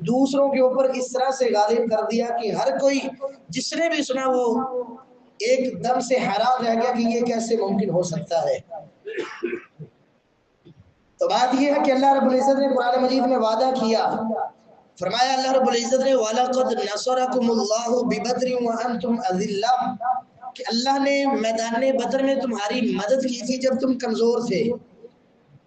دوسروں کے اوپر اس طرح سے غالب کر دیا کہ ہر کوئی جس نے بھی سنا وہ ایک دم سے حیران رہ گیا کہ یہ کیسے ممکن ہو سکتا ہے۔ تو بات یہ ہے کہ اللہ رب العزت نے قرآن مجید میں وعدہ کیا، فرمایا اللہ رب العزت نے وَلَقَدْ نَصَرَكُمُ اللَّهُ بِبَدْرٍ وَأَنْتُمْ أَذِلَّةٌ، کہ اللہ نے میدان بدر میں تمہاری مدد کی تھی جب تم کمزور تھے۔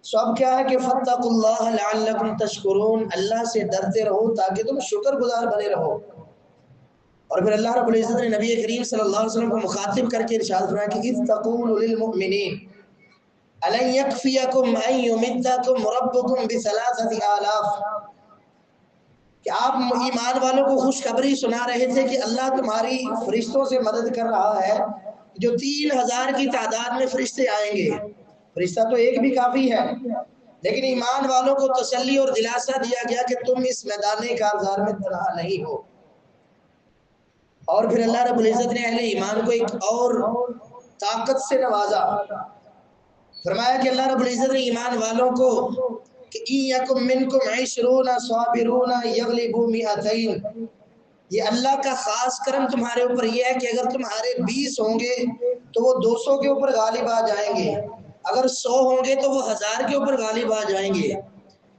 سو اب کیا ہے کہ فَاتَّقُوا اللَّهَ لَعَلَّكُمْ تَشْكُرُونَ، اللہ سے ڈرتے رہو تاکہ تم شکر گزار بنے رہو۔ اور پھر اللہ رب العزت نے نبی کریم صلی اللہ علیہ وسلم کو مخاطب کر کے ارشاد فرمایا کہ اِذْ تَقُولُ لِلْمُؤْمِنِينَ أَلَنْ يَكْفِيَكُمْ أَنْ يُمِدَّكُمْ رَبُّكُمْ بِثَلَاثَةِ آلَافٍ، کہ آپ ایمان والوں کو خوشخبری سنا رہے تھے کہ اللہ تمہاری فرشتوں سے مدد کر رہا ہے، جو 3000 کی تعداد میں فرشتے آئیں گے۔ فرشتہ تو ایک بھی کافی ہے، لیکن ایمان والوں کو تسلی اور دلاسا دیا گیا کہ تم اس میدان کارزار میں تنہا نہیں ہو۔ اور پھر اللہ رب العزت نے اہل ایمان کو ایک اور طاقت سے نوازا، فرمایا کہ اللہ رب العزت نے ایمان والوں کو کہ إِن يَكُن مِّنكُمْ 20 صَابِرُونَ يَغْلِبُوا 200، یہ اللہ کا خاص کرم تمہارے اوپر یہ ہے کہ اگر تمہارے 20 ہوں گے تو وہ 200 کے اوپر غالب آ جائیں گے، اگر 100 ہوں گے تو وہ 1000 کے اوپر غالب آ جائیں گے۔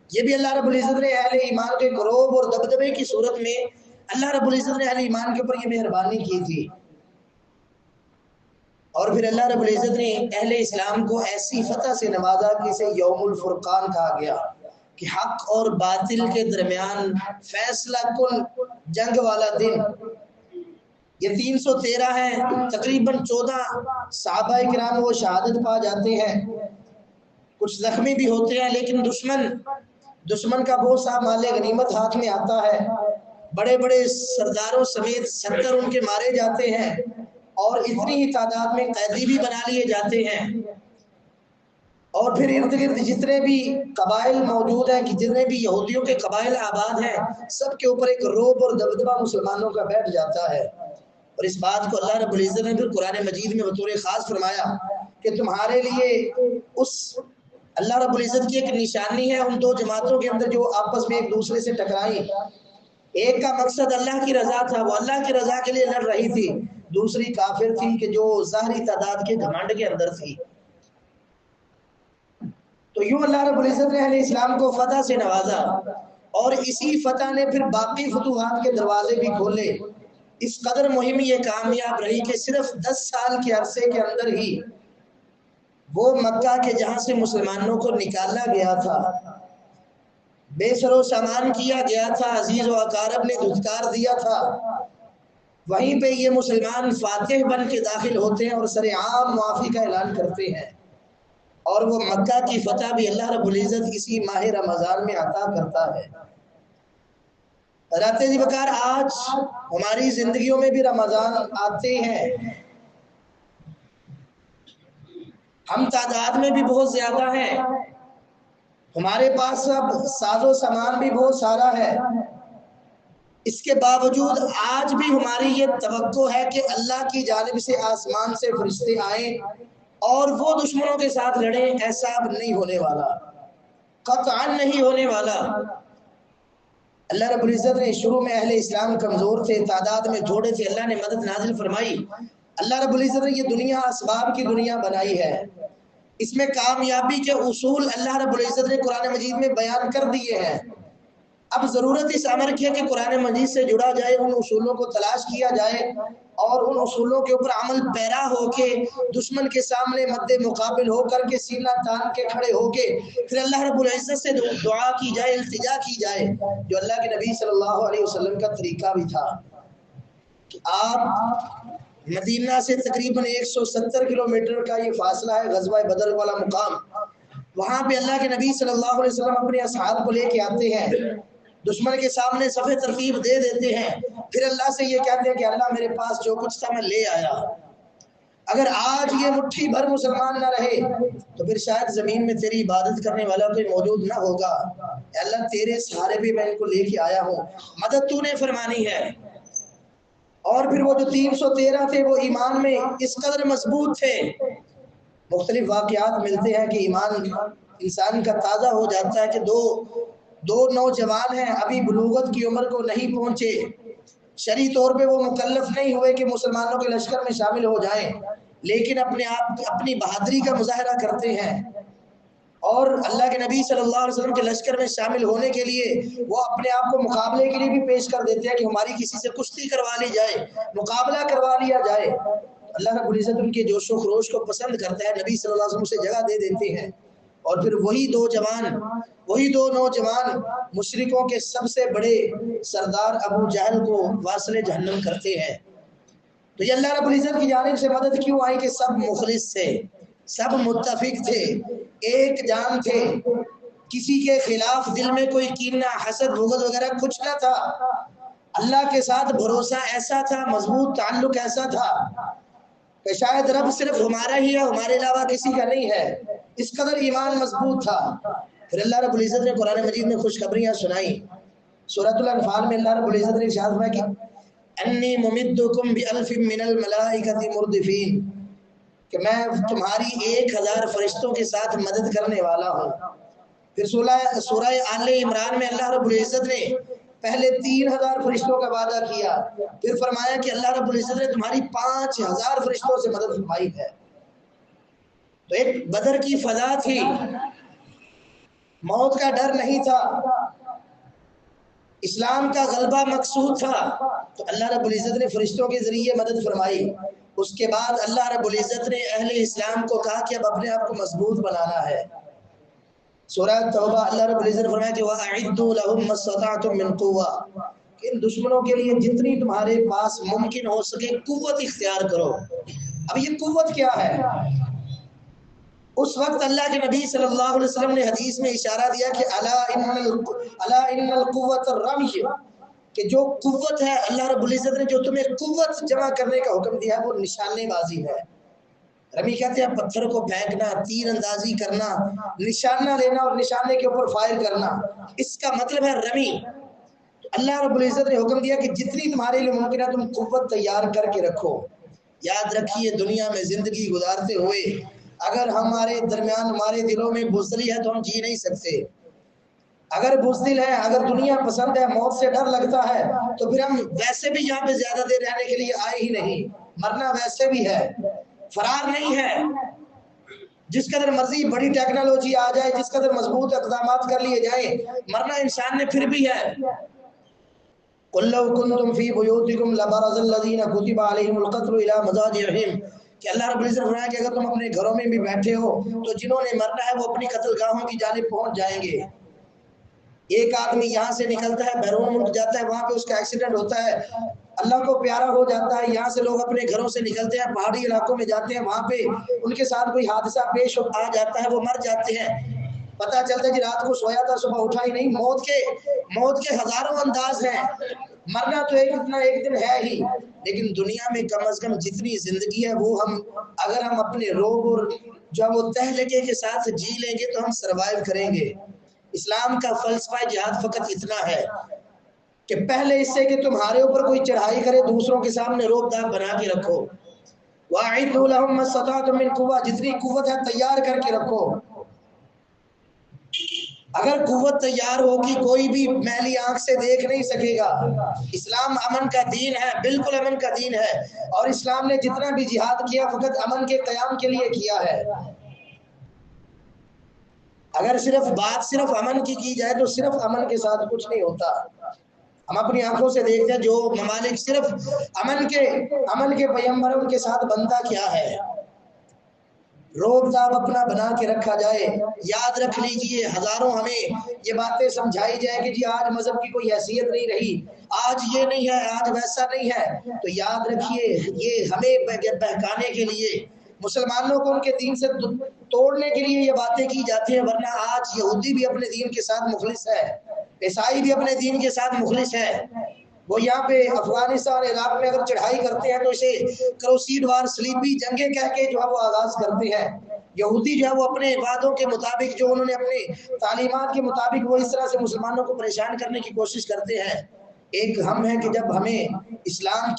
یہ بھی اللہ رب العزت نے اہل ایمان کے غروب اور دبدبے کی صورت میں اللہ رب العزت نے اہل ایمان کے اوپر یہ مہربانی کی تھی۔ اور پھر اللہ رب العزت نے اہل اسلام کو ایسی فتح سے نوازا کہ اسے یوم الفرقان کہا گیا، کہ حق اور باطل کے درمیان فیصلہ کن جنگ والا دن۔ یہ 313 ہے، تقریباً 14 صحابہ کرام وہ شہادت پا جاتے ہیں، کچھ زخمی بھی ہوتے ہیں، لیکن دشمن کا بہت سا مال غنیمت ہاتھ میں آتا ہے، بڑے بڑے سرداروں سمیت 70 ان کے مارے جاتے ہیں، اور اتنی ہی تعداد میں قیدی بھی بنا لیے جاتے ہیں۔ اور پھر ارد گرد جتنے بھی قبائل موجود ہیں، کہ جتنے بھی یہودیوں کے قبائل آباد ہیں، سب کے اوپر ایک رعب اور دبدبہ مسلمانوں کا بیٹھ جاتا ہے۔ اور اس بات کو اللہ رب العزت نے پھر قرآن مجید میں بطور خاص فرمایا کہ تمہارے لیے اس اللہ رب العزت کی ایک نشانی ہے ان دو جماعتوں کے اندر جو آپس میں ایک دوسرے سے ٹکرائی۔ ایک کا مقصد اللہ کی رضا تھا، وہ اللہ کی رضا کے لیے لڑ رہی تھی، دوسری کافر تھی کہ جو ظاہری تعداد کے گھمنڈ کے اندر تھی۔ تو یوں اللہ رب العزت نے اہل اسلام کو فتح سے نوازا، اور اسی فتح نے پھر باقی فتوحات کے دروازے بھی کھولے۔ اس قدر مہم یہ کامیاب رہی کہ صرف 10 سال کے عرصے کے اندر ہی وہ مکہ کے جہاں سے مسلمانوں کو نکالا گیا تھا، بے سر و سامان کیا گیا تھا، عزیز و اقارب نے دھتکار دیا تھا، وہیں پہ یہ مسلمان فاتح بن کے داخل ہوتے ہیں اور سر عام معافی کا اعلان کرتے ہیں۔ اور وہ مکہ کی فتح بھی اللہ رب العزت اسی ماہ رمضان میں عطا کرتا ہے۔ رات جی بکار آج ہماری زندگیوں میں بھی رمضان آتے ہیں، ہم تعداد میں بھی بہت زیادہ ہیں، ہمارے پاس اب ساز و سامان بھی بہت سارا ہے، اس کے باوجود آج بھی ہماری یہ توقع ہے کہ اللہ کی جانب سے آسمان سے فرشتے آئیں اور وہ دشمنوں کے ساتھ لڑیں۔ ایسا اب نہیں ہونے والا، قطعاً نہیں ہونے والا۔ اللہ رب العزت نے شروع میں اہل اسلام کمزور تھے، تعداد میں تھوڑے تھے، اللہ نے مدد نازل فرمائی۔ اللہ رب العزت نے یہ دنیا اسباب کی دنیا بنائی ہے، اس میں کامیابی کے اصول اللہ رب العزت نے قرآن مجید میں بیان کر دیے ہیں۔ اب ضرورت اس امر کی ہے کہ قرآن مجید سے جڑا جائے، ان اصولوں کو تلاش کیا جائے اور ان اصولوں کے اوپر عمل پیرا ہو کے دشمن کے سامنے مد مقابل ہو کر کے سینہ تان کے کھڑے ہو کے پھر اللہ رب العزت سے دعا کی جائے، التجا کی جائے، جو اللہ کے نبی صلی اللہ علیہ وسلم کا طریقہ بھی تھا کہ آپ مدینہ سے تقریباً 170 کلومیٹر کا یہ فاصلہ ہے، غزوہ بدر والا مقام، وہاں پہ اللہ کے نبی صلی اللہ علیہ وسلم اپنے اصحاب کو لے کے آتے ہیں، دشمن کے سامنے صفِ ترتیب دے دیتے ہیں، پھر اللہ سے یہ کہتے ہیں کہ اللہ میرے پاس جو کچھ تھا میں لے آیا، اگر آج یہ مٹھی بھر مسلمان نہ رہے تو پھر شاید زمین میں تیری عبادت کرنے والا کوئی موجود نہ ہوگا۔ اے اللہ تیرے سہارے بھی میں ان کو لے کے آیا ہوں، مدد تو نے فرمانی ہے۔ اور پھر وہ جو 313 تھے وہ ایمان میں اس قدر مضبوط تھے، مختلف واقعات ملتے ہیں کہ ایمان انسان کا تازہ ہو جاتا ہے کہ دو دو نوجوان ہیں ابھی بلوغت کی عمر کو نہیں پہنچے، شرعی طور پہ وہ مکلف نہیں ہوئے کہ مسلمانوں کے لشکر میں شامل ہو جائیں، لیکن اپنے آپ اپنی بہادری کا مظاہرہ کرتے ہیں اور اللہ کے نبی صلی اللہ علیہ وسلم کے لشکر میں شامل ہونے کے لیے وہ اپنے آپ کو مقابلے کے لیے بھی پیش کر دیتے ہیں کہ ہماری کسی سے کشتی کروا لی جائے، مقابلہ کروا لیا جائے۔ اللہ رب العزت ان کے جوش و خروش کو پسند کرتا ہے، نبی صلی اللہ علیہ وسلم سے جگہ دے دیتے ہیں، اور پھر وہی دو نوجوان مشرکوں کے سب سے بڑے سردار ابو جہل کو واصل جہنم کرتے ہیں۔ تو یہ اللہ رب العزت کی جانب سے مدد کیوں آئی کہ سب مخلص تھے، سب متفق تھے، ایک جان تھے، کسی کے خلاف دل میں کوئی کینہ، حسد، بغض وغیرہ کچھ نہ تھا، اللہ کے ساتھ بھروسہ ایسا تھا، مضبوط تعلق ایسا تھا کہ شاید رب صرف ہمارا ہی ہے، ہمارے علاوہ کسی کا نہیں ہے، اس قدر ایمان مضبوط تھا۔ پھر اللہ رب العزت نے قرآن مجید میں خوشخبریاں سنائی۔ سورۃ الانفال میں اللہ رب العزت نے ارشاد فرمایا کہ انی ممدکم بالف من الملائکۃ مردفین، کہ میں تمہاری 1000 فرشتوں کے ساتھ مدد کرنے والا ہوں۔ پھر سورہ آل عمران میں اللہ رب العزت نے پہلے 3000 فرشتوں کا وعدہ کیا، پھر فرمایا کہ اللہ رب العزت نے تمہاری 5000 فرشتوں سے مدد فرمائی ہے۔ تو ایک بدر کی فضا تھی، موت کا ڈر نہیں تھا، اسلام کا غلبہ مقصود تھا، تو اللہ رب العزت نے فرشتوں کے ذریعے مدد فرمائی۔ اس کے بعد اللہ رب العزت نے اہل اسلام کو کہا کہ اب اپنے آپ کو مضبوط بنانا ہے۔ سورہ توبہ اللہ رب العزت نے فرمایا کہ وَأَعِدُّوا لَهُم مَّا اسْتَطَعْتُم مِّن قُوَّةٍ، کہ ان دشمنوں کے لیے جتنی تمہارے پاس ممکن ہو سکے قوت اختیار کرو۔ اب یہ قوت کیا ہے؟ اس وقت اللہ کے نبی صلی اللہ علیہ وسلم نے حدیث میں اشارہ دیا کہ الا ان القوت الرمی، کہ جو قوت ہے، اللہ رب العزت نے جو تمہیں قوت جمع کرنے کا حکم دیا ہے وہ نشانے بازی ہے۔ رمی کہتے ہیں پتھر کو پھینکنا، تیر اندازی کرنا، نشانہ لینا اور نشانے کے اوپر فائر کرنا، اس کا مطلب ہے رمی۔ اللہ رب العزت نے حکم دیا کہ جتنی تمہارے لیے ممکن ہے تم قوت تیار کر کے رکھو۔ یاد رکھیے دنیا میں زندگی گزارتے ہوئے اگر ہمارے درمیان ہمارے دلوں میں بزدلی ہے تو ہم جی نہیں سکتے۔ اگر بزدل ہے، اگر دنیا پسند ہے، موت سے ڈر لگتا ہے، تو پھر ہم ویسے بھی یہاں پہ زیادہ دیر رہنے کے لیے آئے ہی نہیں، مرنا ویسے بھی ہے، فرار نہیں ہے۔ جس قدر مرضی بڑی ٹیکنالوجی آ جائے، جس قدر مضبوط اقدامات کر لیے جائیں، مرنا انسان نے پھر بھی ہے۔ قُلْ لَوْ كُنْتُمْ فِي بُيُوتِكُمْ لَبَرَزَ الَّذِينَ كُتِبَ عَلَيْهِمُ الْقَتْلُ إِلَىٰ مَضَاجِعِهِمْ، کہ اللہ رب العزت نے فرمایا کہ اگر تم اپنے گھروں میں بھی بیٹھے ہو تو جنہوں نے مرنا ہے وہ اپنی قتل گاہوں کی جانب پہنچ جائیں گے۔ ایک آدمی یہاں سے نکلتا ہے، بیرون ملک جاتا ہے، وہاں پہ اس کا ایکسیڈنٹ ہوتا ہے، اللہ کو پیارا ہو جاتا ہے، یہاں سے لوگ اپنے گھروں سے نکلتے ہیں، پہاڑی علاقوں میں جاتے ہیں، وہاں پہ ان کے ساتھ کوئی حادثہ پیش آ جاتا ہے، وہ مر جاتے ہیں، پتہ چلتا ہے کہ رات کو سویا تھا صبح اٹھا ہی نہیں۔ موت کے ہزاروں انداز ہیں، مرنا تو ایک دن ہے ہی، لیکن دنیا میں کم از کم جتنی زندگی ہے وہ اگر ہم اپنے روب اور جو وہ تہلکے کے ساتھ جی لیں گے تو ہم سروائیو کریں گے۔ اسلام کا فلسفہ جہاد فقط اتنا ہے کہ پہلے اس سے کہ تمہارے اوپر کوئی چڑھائی کرے دوسروں کے سامنے روب داب بنا کے رکھو۔ وَأَعِدُّوا لَهُم مَّا اسْتَطَعْتُم مِّن قُوَّةٍ، جتنی قوت ہے تیار کر کے رکھو۔ اگر قوت تیار ہوگی کوئی بھی میلی آنکھ سے دیکھ نہیں سکے گا۔ اسلام امن کا دین ہے، بالکل امن کا دین ہے، اور اسلام نے جتنا بھی جہاد کیا فقط امن کے قیام کے لیے کیا ہے۔ اگر صرف امن کی جائے تو صرف امن کے ساتھ کچھ نہیں ہوتا۔ ہم اپنی آنکھوں سے دیکھتے ہیں جو ممالک صرف امن کے پیغمبروں کے ساتھ بنتا کیا ہے، روب داب اپنا بنا کے رکھا جائے۔ یاد رکھ لیجئے ہزاروں ہمیں یہ باتیں سمجھائی جائے کہ جی آج مذہب کی کوئی حیثیت نہیں رہی، آج یہ نہیں ہے، آج ویسا نہیں ہے، تو یاد رکھیے یہ ہمیں بہکانے کے لیے، مسلمانوں کو ان کے دین سے توڑنے کے لیے یہ باتیں کی جاتی ہیں، ورنہ آج یہودی بھی اپنے دین کے ساتھ مخلص ہے، عیسائی بھی اپنے دین کے ساتھ مخلص ہے۔ وہ یہاں پہ افغانستان عراق میں اگر چڑھائی کرتے ہیں تو اسے کروسیڈ وار، صلیبی جنگیں کہہ کے جو ہے وہ آغاز کرتے ہیں۔ یہودی جو ہے وہ اپنے وعدوں کے مطابق، جو انہوں نے اپنے تعلیمات کے مطابق، وہ اس طرح سے مسلمانوں کو پریشان کرنے کی کوشش کرتے ہیں۔ ایک ہم ہے کہ جب ہمیں اسلام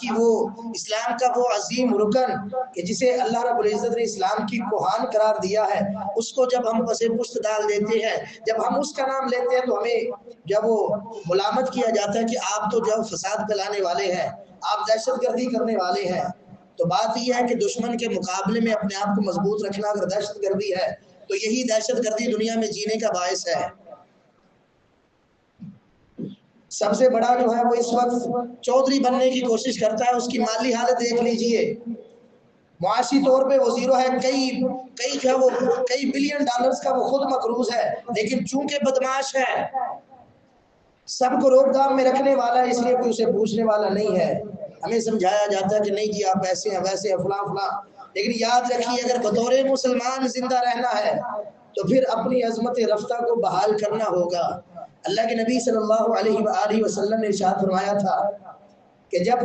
کا وہ عظیم رکن کہ جسے اللہ رب العزت نے اسلام کی کوہان قرار دیا ہے، اس کو جب ہم پس پشت ڈال دیتے ہیں، جب ہم اس کا نام لیتے ہیں، تو ہمیں جب وہ ملامت کیا جاتا ہے کہ آپ تو جب فساد پھیلانے والے ہیں، آپ دہشت گردی کرنے والے ہیں۔ تو بات یہ ہے کہ دشمن کے مقابلے میں اپنے آپ کو مضبوط رکھنا اگر دہشت گردی ہے تو یہی دہشت گردی دنیا میں جینے کا باعث ہے۔ سب سے بڑا جو ہے وہ اس وقت چودھری بننے کی کوشش کرتا ہے، اس کی مالی حالت دیکھ لیجئے، معاشی طور پہ وہ زیرو ہے، کئی بلین ڈالرز کا وہ خود مقروض ہے، لیکن چونکہ بدماش ہے، سب کو روک دام میں رکھنے والا ہے، اس لیے کوئی اسے پوچھنے والا نہیں ہے۔ ہمیں سمجھایا جاتا ہے کہ نہیں جی آپ ایسے ہیں ویسے ہیں فلاں فلاں، لیکن یاد رکھیے اگر بطور مسلمان زندہ رہنا ہے تو پھر اپنی عظمت رفتہ کو بحال کرنا ہوگا۔ اللہ کے نبی صلی اللہ علیہ وآلہ وسلم نے ارشاد فرمایا تھا کہ جب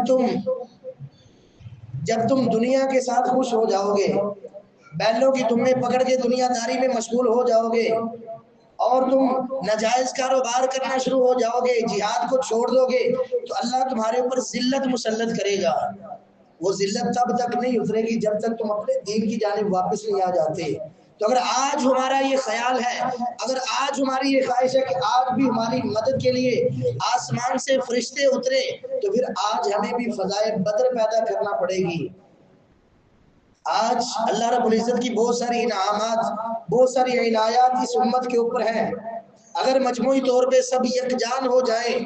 تم دنیا کے ساتھ خوش ہو جاؤ گے، بیلوں کی تمہیں پکڑ کے دنیا داری میں مشغول ہو جاؤ گے اور تم ناجائز کاروبار کرنا شروع ہو جاؤ گے، جہاد کو چھوڑ دو گے، تو اللہ تمہارے اوپر ذلت مسلط کرے گا۔ وہ ذلت تب تک نہیں اترے گی جب تک تم اپنے دین کی جانب واپس نہیں آ جاتے۔ تو اگر آج ہمارا یہ خیال ہے، اگر آج ہماری یہ خواہش ہے کہ آج بھی ہماری مدد کے لیے آسمان سے فرشتے اترے، تو پھر آج ہمیں بھی فضائے بدر پیدا کرنا پڑے گی۔ آج اللہ رب العزت کی بہت ساری انعامات، بہت ساری عنایات اس امت کے اوپر ہیں۔ اگر مجموعی طور پہ سب یکجان ہو جائیں،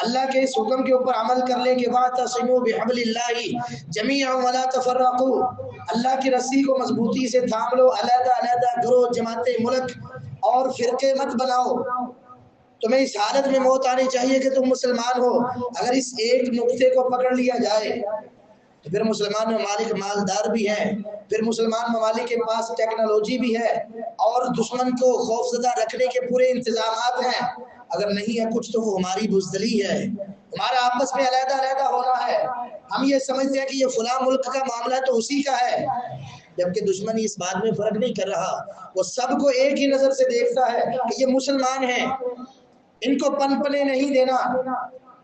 اللہ کے اس حکم کے اوپر عمل کر لیں کہ وَاعْتَصِمُوا بِحَبْلِ اللَّهِ جَمِيعًا وَلَا تَفَرَّقُوا، اللہ کی رسی کو مضبوطی سے تھام لو، علیحدہ علیحدہ گروہ جماعتیں ملک اور فرقے مت بناؤ۔ تمہیں اس حالت میں موت آنی چاہیے کہ تم مسلمان ہو۔ اگر اس ایک نقطے کو پکڑ لیا جائے تو پھر مسلمان ممالک مالدار بھی ہیں، پھر مسلمان ممالک کے پاس ٹیکنالوجی بھی ہے اور دشمن کو خوفزدہ رکھنے کے پورے انتظامات ہیں۔ اگر نہیں ہے کچھ تو وہ ہماری بزدلی ہے، ہمارا آپس میں علیحدہ علیحدہ ہونا ہے۔ ہم یہ سمجھتے ہیں کہ یہ فلاں ملک کا معاملہ تو اسی کا ہے، جبکہ دشمن اس بات میں فرق نہیں کر رہا، وہ سب کو ایک ہی نظر سے دیکھتا ہے کہ یہ مسلمان ہیں، ان کو پنپنے نہیں دینا،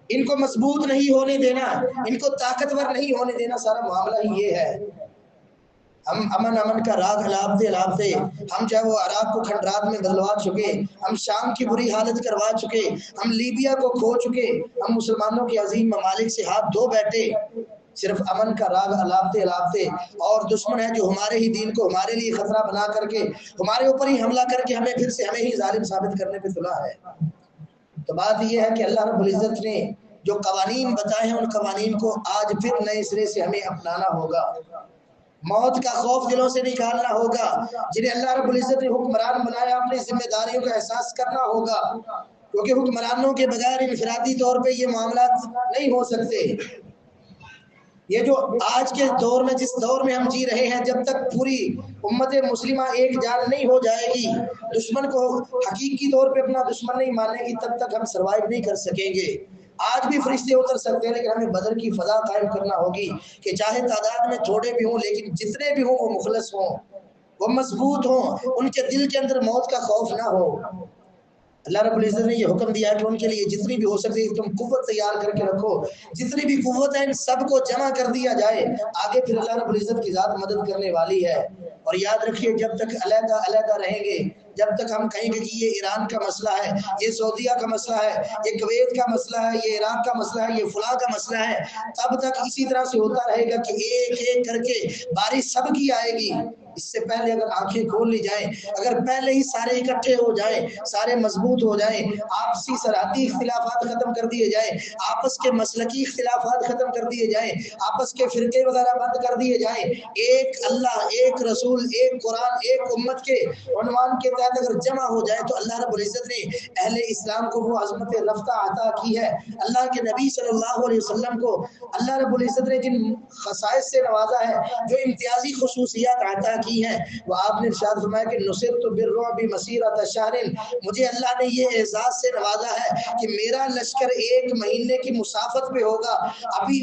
ان کو مضبوط نہیں ہونے دینا، ان کو طاقتور نہیں ہونے دینا، سارا معاملہ ہی یہ ہے۔ ہم امن کا راگ الاپتے ہم چاہے وہ عراق کو کھنڈرات میں بدلوا چکے، ہم شام کی بری حالت کروا چکے، ہم لیبیا کو کھو چکے، ہم مسلمانوں کے عظیم ممالک سے ہاتھ دھو بیٹھے، صرف امن کا راگ الاپتے اور دشمن ہے جو ہمارے ہی دین کو ہمارے لیے خطرہ بنا کر کے ہمارے اوپر ہی حملہ کر کے ہمیں پھر سے ہمیں ہی ظالم ثابت کرنے پہ تلا ہے۔ تو بات یہ ہے کہ اللہ رب العزت نے جو قوانین بتائے ہیں ان قوانین کو آج پھر نئے سرے سے ہمیں اپنانا ہوگا، موت کا خوف دلوں سے نکالنا ہوگا، جنہیں اللہ رب العزت نے حکمران بنایا اپنی ذمہ داریوں کا احساس کرنا ہوگا، کیونکہ حکمرانوں کے بغیر انفرادی طور پہ یہ معاملات نہیں ہو سکتے۔ یہ جو آج کے دور میں جس دور میں ہم جی رہے ہیں، جب تک پوری امت مسلمہ ایک جان نہیں ہو جائے گی، دشمن کو حقیقی طور پہ اپنا دشمن نہیں مانے گی، تب تک ہم سروائیو نہیں کر سکیں گے۔ آج بھی فرشتے اتر سکتے ہیں لیکن ہمیں بدر کی فضا قائم کرنا ہوگی کہ چاہے تعداد میں تھوڑے بھی ہوں لیکن جتنے بھی ہوں وہ مخلص ہوں، وہ مضبوط ہوں، ان کے دل کے اندر موت کا خوف نہ ہو۔ اللہ رب العزت نے یہ حکم دیا کہ ان کے لیے جتنی بھی ہو سکتی ہے تم قوت تیار کر کے رکھو، جتنی بھی قوت ہے ان سب کو جمع کر دیا جائے، آگے پھر اللہ رب العزت کی ذات مدد کرنے والی ہے۔ اور یاد رکھیے جب تک علیحدہ علیحدہ رہیں گے، جب تک ہم کہیں گے کہ یہ ایران کا مسئلہ ہے، یہ سعودیہ کا مسئلہ ہے، یہ کویت کا مسئلہ ہے، یہ عراق کا مسئلہ ہے، یہ فلاں کا مسئلہ ہے، تب تک اسی طرح سے ہوتا رہے گا کہ ایک ایک کر کے باری سب کی آئے گی۔ اس سے پہلے اگر آنکھیں کھول لی جائیں، اگر پہلے ہی سارے اکٹھے ہو جائیں، سارے مضبوط ہو جائیں، آپسی سرحدی اختلافات ختم کر دیے جائیں، آپس کے مسلکی اختلافات ختم کر دیے جائیں، آپس کے فرقے وغیرہ بند کر دیے جائیں، ایک اللہ، ایک رسول، ایک قرآن، ایک امت کے عنوان کے تحت اگر جمع ہو جائے تو اللہ رب العزت نے اہل اسلام کو وہ عظمت رفتہ عطا کی ہے۔ اللہ کے نبی صلی اللہ علیہ وسلم کو اللہ رب العزت نے جن خصائص سے نوازا ہے، جو امتیازی خصوصیات عطا کی ہیں وہ آپ نے ارشاد فرمایا کہ نصرت بالرعب مسیرۃ شہر، مجھے اللہ نے یہ اعزاز سے نوازا ہے کہ میرا لشکر 1 مہینے کی مسافت پہ ہوگا، ابھی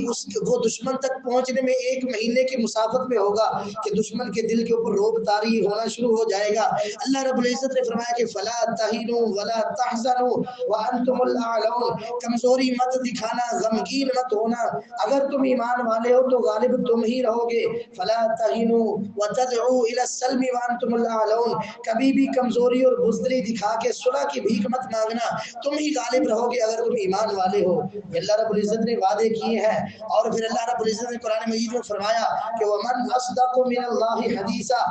وہ دشمن تک پہنچنے میں 1 مہینے کی مسافت پہ ہوگا کہ دشمن کے دل کے اوپر رعب طاری ہونا شروع ہو جائے گا۔ اللہ رب العزت نے فرمایا کہ فلا تہنوا ولا تحزنوا وانتم الاعلون، کمزوری مت دکھانا، غمگین مت ہونا، اگر تم ایمان والے ہو تو غالب تم ہی رہو گے۔ فلا تہنوا وتدعوا الى السلم وانتم الاعلون، کبھی بھی کمزوری اور بزدلی دکھا کے صلح کی بھیک مت مانگنا، تم ہی غالب رہو گے اگر تم ایمان والے ہو۔ یہ اللہ رب العزت نے وعدے کیے ہیں۔ اور پھر اللہ رب العزت نے قرآن مجید میں فرمایا کہ ومن اصدق من اللہ حدیثا،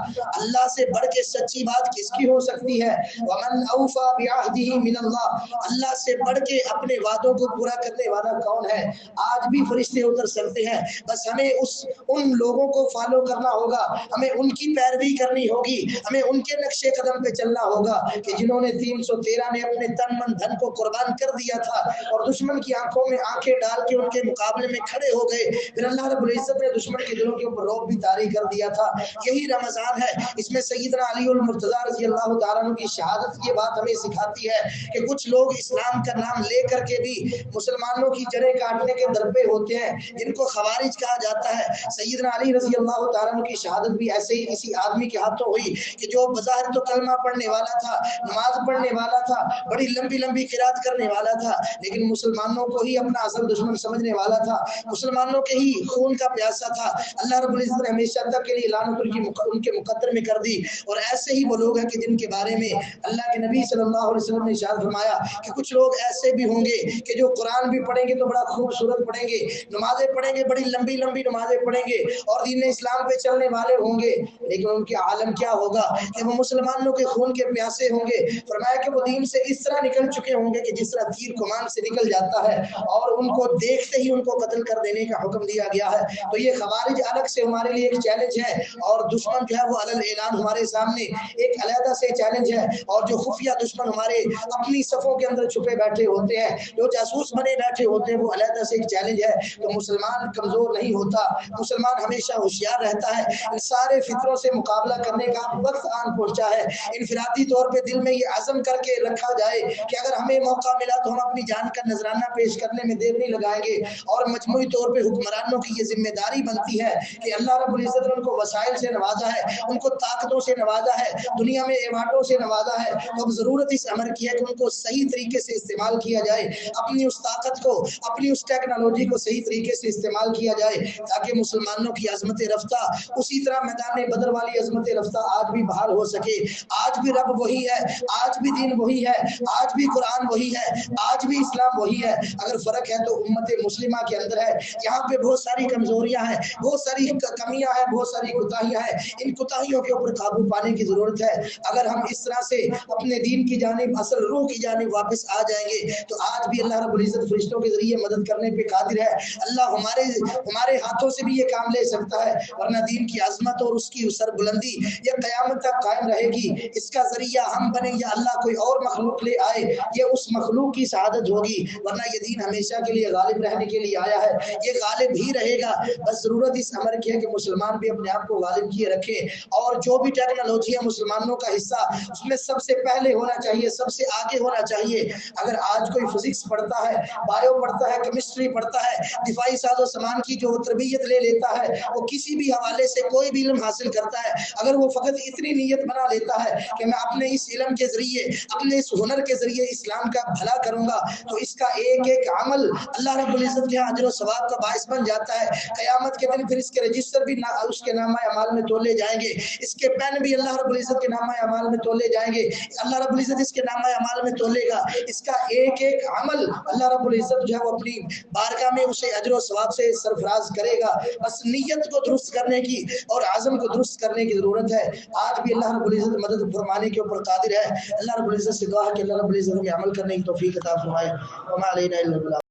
اللہ سے بڑھ کے سچی بات کس کی ہو سکتی ہے؟ ومن اوفى بعهده من اللہ، اللہ سے بڑھ کے اپنے وعدوں کو پورا کرنے والا کون ہے؟ آج بھی فرشتے اتر سکتے ہیں، بس ہمیں ان لوگوں کو فالو کرنا ہوگا، ہمیں ان کی پیروی کرنی ہوگی، ہمیں ان کے نقش قدم پہ چلنا ہوگا کہ جنہوں نے 313 میں اپنے تن من دھن کو قربان کر دیا تھا اور دشمن کی آنکھوں میں آنکھیں ڈال کے ان کے مقابلے میں کھڑے ہو گئے، پھر اللہ رب العزت نے دشمن کے دلوں کے اوپر رعب بھی طاری کر دیا تھا۔ یہی رمضان ہے، اس میں سیدنا علی المرتضیٰ رضی اللہ تعالیٰ عنہ کی شہادت کی بات ہمیں سکھاتی ہے کہ کچھ لوگ اسلام کا نام لے کر کے بھی مسلمانوں کی جڑیں کاٹنے کے درپے ہوتے ہیں، جن کو خوارج کہا جاتا ہے۔ سیدنا علی رضی اللہ تعالیٰ عنہ کی شہادت بھی ایسے ہی کسی آدمی کے ہاتھوں ہوئی کہ جو بظاہر تو کلمہ پڑھنے والا تھا، نماز پڑھنے والا تھا، بڑی لمبی لمبی قرات کرنے والا تھا، لیکن مسلمانوں کو ہی اپنا اصل دشمن سمجھنے والا تھا، مسلمانوں کے ہی خون کا پیاسا تھا۔ اللہ رب العزت نے ہمیشہ تک کے لیے لعنت ان کے مقدر میں کر دی۔ اور ایسے ہی وہ لوگ ہیں کہ جن کے بارے میں اللہ کے نبی صلی اللہ علیہ وسلم نے ارشاد فرمایا کہ کچھ لوگ ایسے بھی ہوں گے کہ جو قرآن بھی پڑھیں گے تو بڑا خوبصورت پڑھیں گے، نمازیں پڑھیں گے، بڑی لمبی لمبی نمازیں پڑھیں گے اور دین اسلام پہ چلنے والے ہوں گے، لیکن ان کے عالم کیا ہوگا کہ وہ مسلمانوں کے خون کے پیاسے ہوں گے۔ فرمایا کہ وہ دین سے اس طرح نکل چکے ہوں گے کہ جس طرح تیر کمان سے نکل جاتا ہے اور ان کو دیکھتے ہی ان کو قتل کر دینے کا حکم دیا گیا ہے۔ تو یہ خوارج الگ سے ہمارے لیے ایک چیلنج ہے، اور دشمن جو ہے وہ علل اعلان ہمارے سامنے ایک علیحدہ سے چیلنج ہے، اور جو خفیہ دشمن ہمارے اپنی صفوں کے اندر چھپے بیٹھے ہوتے ہیں، جو جاسوس بنے بیٹھے ہوتے ہیں، وہ علیحدہ سے ایک چیلنج ہے۔ تو مسلمان کمزور نہیں ہوتا، مسلمان ہمیشہ ہوشیار رہتا ہے۔ ان سارے فطروں سے مقابلہ کرنے کا وقت آن پہنچا ہے۔ انفرادی طور پہ دل میں یہ عزم کر کے رکھا جائے کہ اگر ہمیں موقع ملا تو ہم اپنی جان کا نذرانہ پیش کرنے میں دیر نہیں لگائیں گے، اور مجموعی طور پہ حکمرانوں کی یہ ذمہ داری بنتی ہے کہ اللہ رب العزت نے ان کو وسائل سے نوازا ہے، ان کو طاقتوں سے نوازا ہے، دنیا میں ایوارڈوں سے نوازا ہے، تو اب ضرورت اس امر کی ہے کہ ان کو صحیح طریقے سے استعمال کیا جائے، اپنی اس طاقت کو، اپنی اس ٹیکنالوجی کو صحیح طریقے سے استعمال کیا جائے، تاکہ مسلمانوں کی عظمت رفتہ اسی طرح میدان بدر والی عظمت رفتہ آج بھی بحال ہو سکے۔ آج بھی رب وہی ہے، آج بھی دین وہی ہے، آج بھی قرآن وہی ہے، آج بھی اسلام وہی ہے۔ اگر فرق ہے تو امت مسلمہ کے اندر ہے۔ یہاں پہ بہت ساری کمزوریاں ہیں، بہت ساری کمیاں ہیں، بہت ساری کوتاہیاں ہیں، ان کوتاہیوں کے اوپر قابو پانے کی ضرورت ہے۔ اگر ہم اس طرح سے اپنے دین کی جانب، اصل روح کی جانب واپس آ جائیں گے تو آج بھی اللہ رب العزت فرشتوں کے ذریعے مدد کرنے پہ قادر ہے۔ اللہ ہمارے ہاتھوں سے بھی یہ کام لے سکتا ہے، ورنہ دین کی عظمت اور اس کی سربلندی یہ قیامت تک قائم رہے گی۔ اس کا ذریعہ ہم بنیں یا اللہ کوئی اور مخلوق لے آئے، یہ اس مخلوق کی سعادت ہوگی، ورنہ یہ دین ہمیشہ کے لیے غالب رہنے کے لیے آیا ہے، یہ غالب ہی رہے گا۔ بس ضرورت اس امر کی ہے کہ مسلمان بھی اپنے آپ کو غالب کیے رکھے، اور جو بھی ٹیکنالوجی ہے مسلمانوں کا حصہ، اس میں سب سے پہلے ہونا چاہیے، سب سے آگے ہونا چاہیے۔ اگر آج کوئی فزکس پڑھتا ہے، بایو پڑھتا ہے، کیمسٹری پڑھتا ہے، دفاعی ساز و سامان کی جو تربیت لے لیتا ہے، وہ کسی بھی حوالے سے کوئی بھی علم حاصل کرتا ہے، اگر وہ فقط اتنی نیت بنا لیتا ہے کہ میں اپنے اس علم کے ذریعے، اپنے اس ہنر کے ذریعے اسلام کا بھلا کروں گا، تو اس کا ایک ایک عمل اللہ رب العزت کے اجر و ثواب کا باعث بن جاتا ہے۔ قیامت کے دن پھر اس کے رجسٹر بھی اس کے نامہ اعمال میں تولے جائیں گے، اس کے پین بھی اللہ رب العزت کے نامہ اعمال میں تولے جائیں گے، اللہ رب العزت اس کے نامہ اعمال میں تولے گا، اس کا ایک ایک عمل اللہ رب العزت جو ہے وہ اپنی بارگاہ میں اسے اجر و ثواب سے سرفراز کرے گا۔ بس نیت کو درست کرنے کی اور عزم کو درست کرنے کی ضرورت ہے۔ آج بھی اللہ رب العزت مدد فرمانے کے اوپر قادر ہے۔ اللہ رب العزت سے دعا ہے کہ اللہ رب العزت ہمیں عمل کرنے کی توفیق عطا فرمائے۔ وما علینا الا البلاغ۔